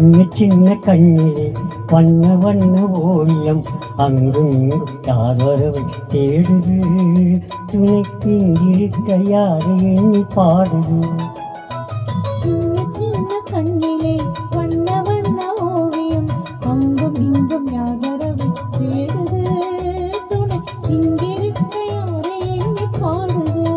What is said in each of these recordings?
சின்ன சின்ன கண்ணிலே வண்ண வண்ண ஓவியம் அங்கும் இங்கும் யார் வரவை தேடுது துணைக்கு இங்கிருக்க யாரை எண்ணி பாடுது சின்ன சின்ன கண்ணிலே வண்ண வண்ண ஓவியம் அங்கும் இங்கும் யார் வரவை தேடுது துணை இங்கிருக்க யாரை எண்ணி பாடுது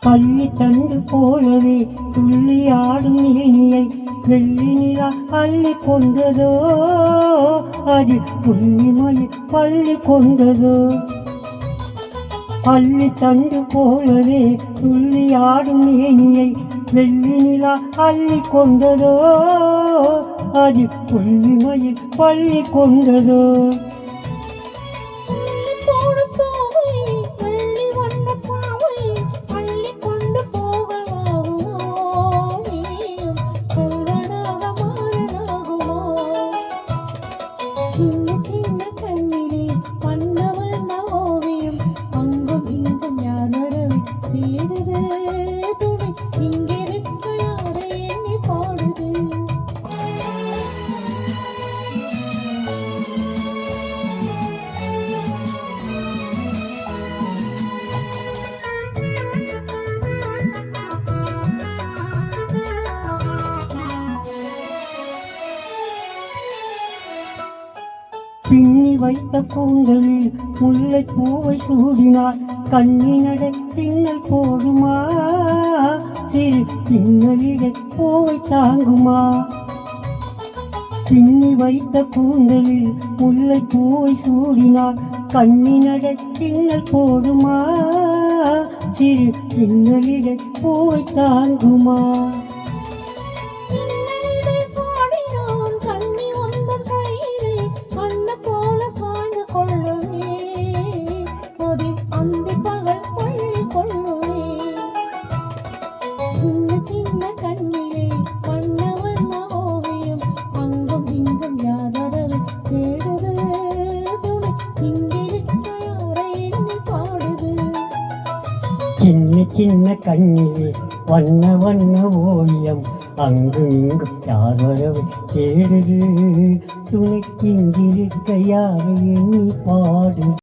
பள்ளி தண்டு போலவே துள்ளி ஆடும் மேனியை வெள்ளி நிலா அள்ளி கொண்டதோ அது புள்ளிமயில் பள்ளி கொண்டதோ பள்ளி தண்டு போலவே துள்ளி ஆடும் மேனியை வெள்ளி நிலா அள்ளி கொண்டதோ அது புள்ளிமயில் பள்ளி கொண்டதோ சின்ன சின்ன கண்ணிலே வண்ண வண்ண ஓவியம் அங்கும் இங்கும் யார் வரவை தேடுது துணை இங்கிருக்க யாரை எண்ணி பாடுது பின்னி வைத்த கூந்தலில் முல்லை பூவை சூடினார் கண்ணினடை பின்னல் போடுமா சிறு பின்னலிடை பூவை தாங்குமா பின்னி வைத்த கூந்தலில் முல்லை பூவை சூடினார் கண்ணினடை பின்னல் போடுமா சிறு பின்னலிடை பூவை தாங்குமா சின்ன சின்ன கண்ணிலே வண்ண வண்ண ஓவியம் அங்கும் இங்கும் யார் வரவை தேடுது துணை இங்கிருக்க யாரை எண்ணி பாடுது சின்ன சின்ன கண்ணிலே வண்ண வண்ண ஓவியம் அங்கும் இங்கும் யார் வரவை தேடுது துணைக்கு இங்கிருக்க யாரை எண்ணி பாடு